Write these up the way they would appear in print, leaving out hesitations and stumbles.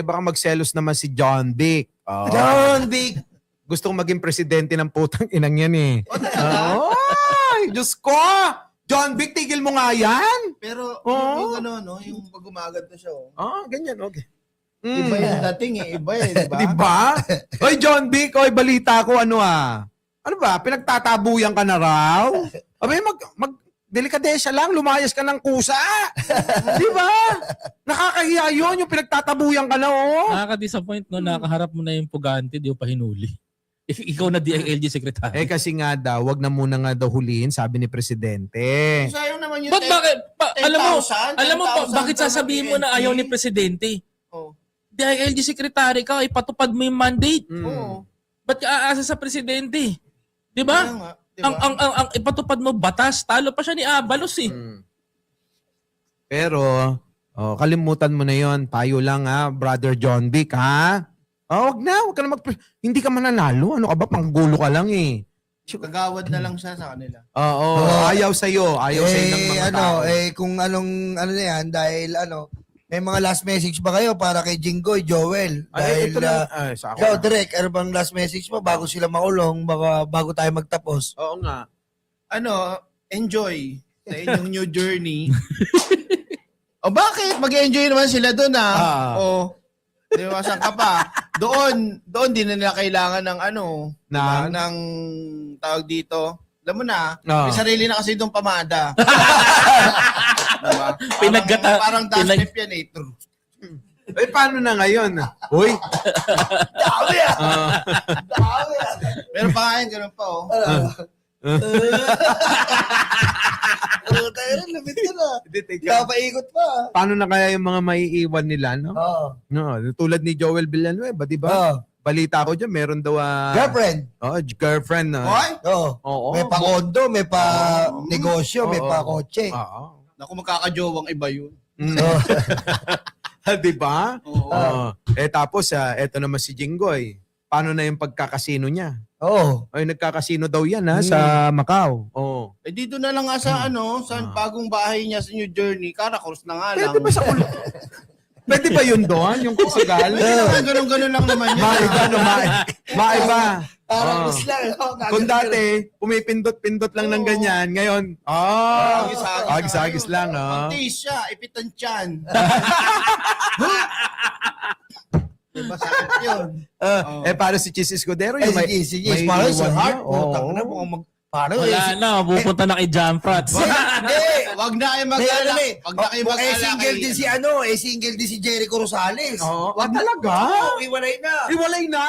baka magselos naman si John Vic. Oh. John Vic! Gusto kong maging presidente ng putang inang yan eh. Ay, Diyos ko! John Vic, tigil mo nga yan! Pero yung ano, no? Yung pag umagad na siya, oh. Ganyan, okay. Iba yung dating eh. Iba eh, di ba? Diba? Oy, John Vic, oy, balita ko, ano Ano ba, pinagtatabuyan ka na raw? Abay, delikadesya lang, lumayas ka ng kusa. Di ba? Nakakahiya yun, yung pinagtatabuyan ka na, oh. Nakaka-disappoint, no? Nakaharap mo na yung pugante, di mo pa hinuli. If ikaw na DILG secretary. Kasi nga daw, wag na muna nga daw huliin, sabi ni Presidente. Sayang naman yung Ba't bakit? Alam mo, 10,000 bakit sasabihin mo na ayaw ni Presidente? Oh. DILG secretary ka, ipatupad mo yung mandate. Oo. Ba't ka aasa sa Presidente? Di ba? Kaya nga, diba? Ang ipatupad mo batas, talo pa siya ni Abalos eh. Pero, kalimutan mo na yon, payo lang Brother John Vic, ha? Wag na na hindi ka mananalo. Ano ka ba? Panggulo ka lang eh. Kagawad na lang siya sa kanila. Ayaw sa'yo. Ayaw sa'yo ng mga tao. Kung anong, ano na yan, dahil may mga last message ba kayo para kay Jinggoy, Joel? Dahil, ito na. Sa ako. ikaw, Direk, ano bang last message mo bago sila makulong, bago tayo magtapos? Oo nga. Enjoy sa inyong new journey. Bakit? Mag-enjoy naman sila doon di ba, saan ka pa? Doon din na nila kailangan ng diba, ng tawag dito. Alam mo na, may sarili na kasi doon pamada. Diba? Parang dashmap yan eh. Paano na ngayon? Uy. Dami Dami Meron pa nga yun, ganun pa tayo rin, lumit ka na. Teka. Kapaikot pa. Paano na kaya yung mga maiiwan nila, no? Tulad ni Joel Villanueva, di ba? Balita ko dyan, meron daw Girlfriend. Girlfriend. Oo. May pa-condo, may pa-negosyo, may pa-kotse. Naku, magkakajowang iba yun. Di ba? Oo. Tapos, eto naman si Jinggoy. Paano na yung pagkakasino niya? Ay, nagkakasino daw yan sa Macau. Dito na lang nga sa sa bagong bahay niya sa New Journey, Caracross na nga lang. Pwede ba sa Pwede ba yun doon? Yung kusagal? Ganun-ganun lang naman yun. Maiba. Caracross lang. Kung dati, pumipindot-pindot lang ng ganyan. Ngayon, agis-agis lang. Pag-taste siya, ipitan tiyan. Diba sakit yun? Para si Chis Escudero, Eh, yung may sige, iwan para sa niya. heart. Tang na mo, paano Wala na, pupunta na kay Jam Fats. Wag na kayo mag-alala. Wag na kayo mag-alala. single din single din si Jericho Rosales. Talaga? Iwalay na. Iwalay na?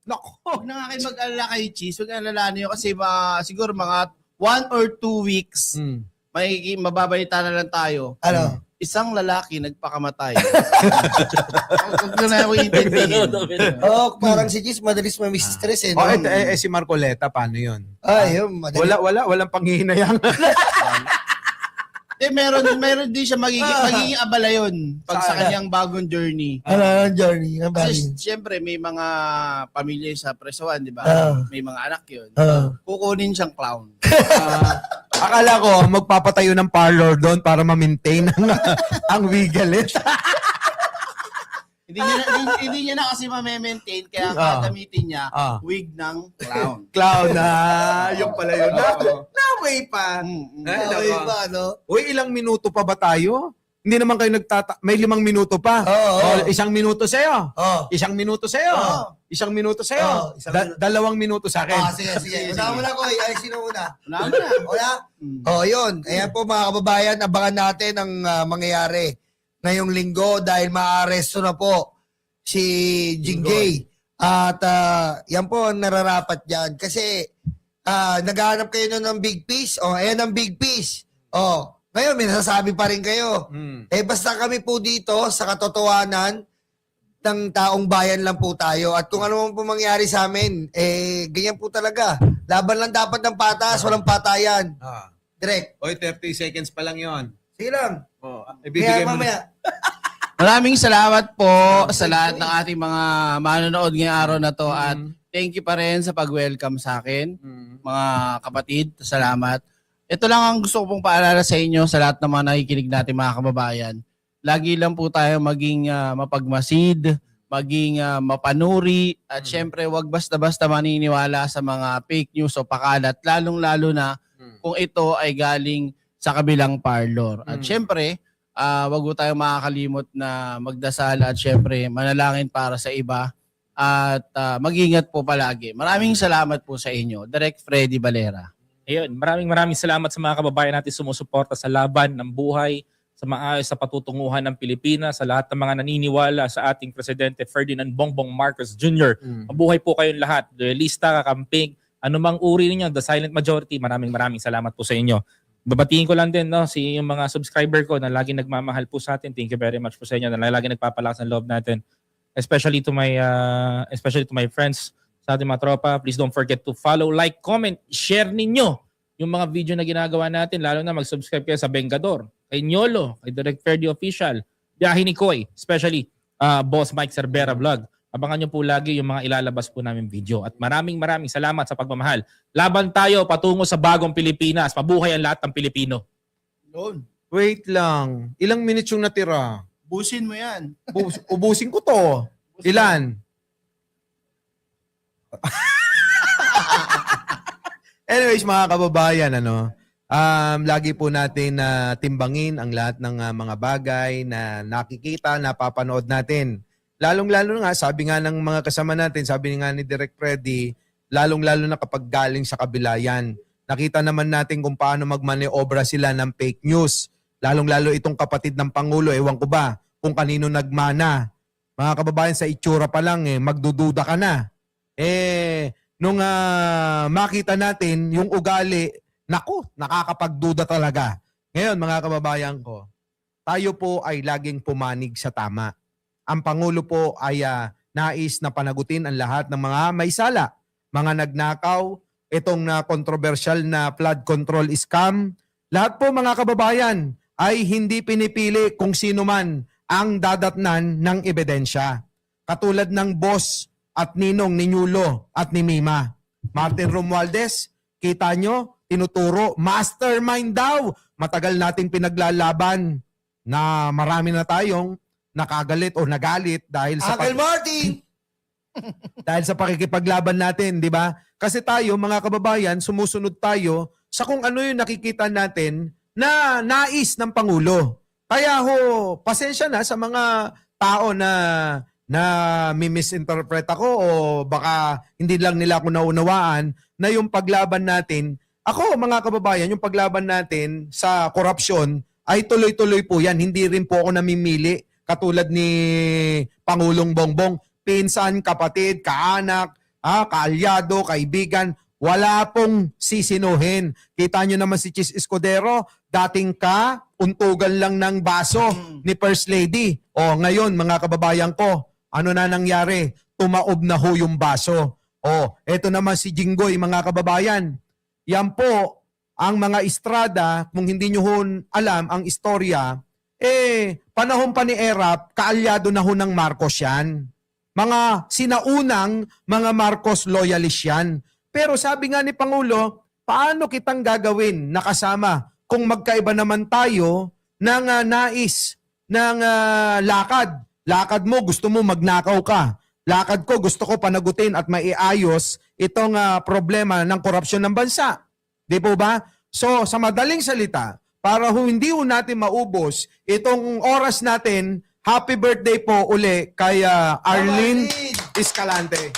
Nako. Wag na nga kayo mag-alala kay Cheese. Wag alala niyo kasi siguro mga 1 or 2 weeks mababalita na lang tayo. Isang lalaki nagpakamatay. Huwag na ako intindihin. Parang si Jis madalis ma-mistress Si Marcoleta, paano yun? Yun, madali. Walang panghihinayang. Meron din siya magiging abala yun pag sa kanyang bagong journey. Journey? Kasi siyempre may mga pamilya sa presawan, di ba? May mga anak yun. Kukunin siyang clown. Akala ko, magpapatayo ng parlor doon para ma-maintain ang wigalet. Hindi niya na kasi ma-maintain kaya gagamitin niya wig ng clown. Clown yung pala yun. Naway pa. Naway pa, no? Uy, ilang minuto pa ba tayo? Hindi naman kayo may 5 minuto pa. Isang minuto sa'yo. Isang minuto sa'yo. Isang minuto sa'yo. 2 minuto sa akin. Sige. Una mo na, Koy. Sino una? Wala na. Wala? Yun. Ayan po mga kababayan, abangan natin ang mangyayari ngayong linggo dahil maaaresto na po si Jinggoy. At yan po ang nararapat dyan. Kasi naghahanap kayo ng big piece. Ayan ang big piece. Ngayon, may nasasabi pa rin kayo. Basta kami po dito sa katotohanan ng taong bayan lang po tayo. At kung ano man po mangyari sa amin, ganyan po talaga. Laban lang dapat ng patas, walang patayan. Direct. Oy, 30 seconds pa lang yon. Sige lang. Ibibigay mo mamaya. Maraming salamat po sa lahat ng ating mga manonood ngayong araw na to at thank you pa rin sa pag-welcome sa akin, mga kapatid. Salamat. Ito lang ang gusto ko pong paalala sa inyo sa lahat ng mga nakikinig natin mga kababayan. lagi lang po tayo maging mapagmasid, maging mapanuri, at syempre wag basta-basta maniniwala sa mga fake news o pakalat, lalong-lalo na kung ito ay galing sa kabilang parlor. At syempre, wag po tayo makakalimot na magdasal at syempre manalangin para sa iba at mag-ingat po palagi. Maraming salamat po sa inyo, Direk Freddy Valera. Ayun, maraming salamat sa mga kababayan natin sumusuporta sa laban ng buhay, sa maayos sa patutunguhan ng Pilipinas, sa lahat ng mga naniniwala sa ating Presidente Ferdinand Bongbong Marcos Jr. Mabuhay po kayong lahat. Loyalista, kakamping, anumang uri ninyo, the silent majority, maraming salamat po sa inyo. Babatiin ko lang din yung mga subscriber ko na lagi nagmamahal po sa atin. Thank you very much po sa inyo na lagi nagpapalakas ng loob natin. Especially to my friends sa ating mga tropa. Please don't forget to follow, like, comment, share ninyo yung mga video na ginagawa natin. Lalo na mag-subscribe kayo sa Vengador, kay Nyolo, kay Direct Ferdy Official, Biyahe ni Koy, especially Boss Mike Cervera Vlog. Abangan nyo po lagi yung mga ilalabas po namin video. At maraming salamat sa pagmamahal. Laban tayo patungo sa bagong Pilipinas. Mabuhay ang lahat ng Pilipino. Yun. Wait lang. Ilang minutes yung natira? Busin mo yan. Ubusin ko to. Ilan? Anyways, mga kababayan, lagi po natin timbangin ang lahat ng mga bagay na nakikita, napapanood natin. Lalong-lalo nga, sabi nga ng mga kasama natin, sabi nga ni Direk Freddy, lalong-lalo na kapag galing sa kabila yan. Nakita naman natin kung paano magmaneobra sila ng fake news. Lalong-lalo itong kapatid ng Pangulo, ewan ko ba kung kanino nagmana. Mga kababayan, sa itsura pa lang, magdududa ka na. Nung makita natin yung ugali, naku, nakakapagduda talaga. Ngayon, mga kababayan ko, tayo po ay laging pumanig sa tama. Ang Pangulo po ay nais na panagutin ang lahat ng mga may sala, mga nagnakaw, itong controversial na flood control scam. Lahat po, mga kababayan, ay hindi pinipili kung sino man ang dadatnan ng ebidensya. Katulad ng boss at ninong ni Nyulo at ni Mima. Martin Romualdez, kita nyo, tinuturo, mastermind daw. Matagal nating pinaglalaban na marami na tayong nakagalit o nagalit dahil sa Uncle Marty! dahil sa pakikipaglaban natin, di ba? Kasi tayo, mga kababayan, sumusunod tayo sa kung ano yung nakikita natin na nais ng Pangulo. Kaya pasensya na sa mga tao na misinterpret ako o baka hindi lang nila ako naunawaan na yung paglaban natin, ako mga kababayan, yung paglaban natin sa korupsyon ay tuloy-tuloy po yan. Hindi rin po ako namimili katulad ni Pangulong Bongbong. Pinsan, kapatid, kaanak, kaalyado, kaibigan, wala pong sisinuhin. Kita nyo naman si Chis Escudero, dating untugan lang ng baso ni First Lady. O ngayon, mga kababayan ko, ano na nangyari? Tumaob na ho yung baso. O, eto naman si Jinggoy, mga kababayan. Yan po, ang mga estrada, kung hindi nyo ho alam ang istorya, panahon pa ni Erap, kaalyado na ho ng Marcos yan. Mga sinaunang mga Marcos loyalist yan. Pero sabi nga ni Pangulo, paano kitang gagawin nakasama kung magkaiba naman tayo ng nais ng lakad? Lakad mo, gusto mo magnakaw ka. Lakad ko, gusto ko panagutin at maiayos itong problema ng korupsyon ng bansa. Di po ba? So, sa madaling salita, para hindi natin maubos itong oras natin, happy birthday po uli kay Arlene Escalante.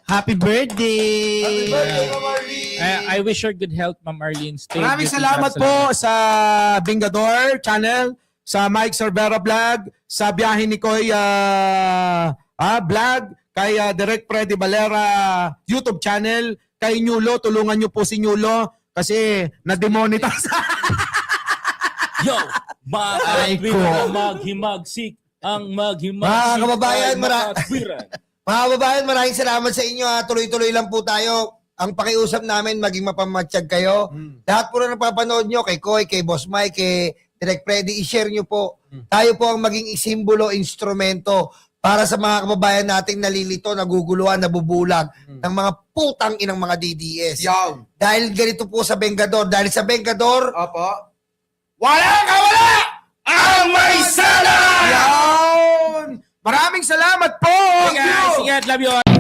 Happy birthday! Happy birthday, Ma'am Arlene! I wish her good health, Ma'am Arlene. Maraming salamat po sa Vengador Channel, sa Mike Cervera Vlog, sa Biyahe ni Koy Vlog, kay Direct Freddy Valera YouTube channel, kay Nyulo, tulungan nyo po si Nyulo kasi na-demonetize. Yo! Maghimagsik ang maghimagsik. Mga kababayan, Mga kababayan, maraming salamat sa inyo. Tuloy-tuloy lang po tayo. Ang pakiusap namin, maging mapamatsyag kayo. Lahat po na napapanood nyo, kay Koy, kay Boss Mike, kay Direct Freddy, i-share nyo po. Tayo po ang maging simbolo, instrumento para sa mga kababayan nating nalilito, naguguluhan, nabubulag ng mga putang inang mga DDS. Yaw. Dahil ganito po sa Vengador. Dahil sa Vengador, Opo. walang kawala! ang may sala! Yan! Maraming salamat po! Hey guys, ingat, love you all.